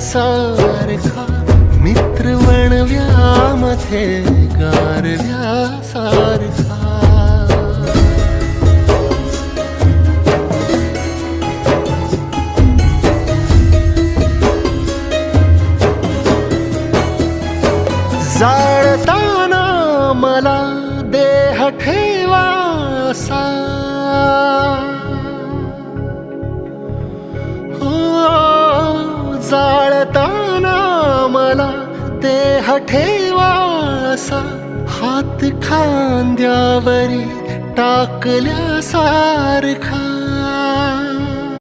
सारखा मित्र वणव्यामध्ये गारव्यासारखा जाळताना मला देह ठेवासा जाळताना मला देह ठेवासा हात खांद्यावरी टाकल्यासारखा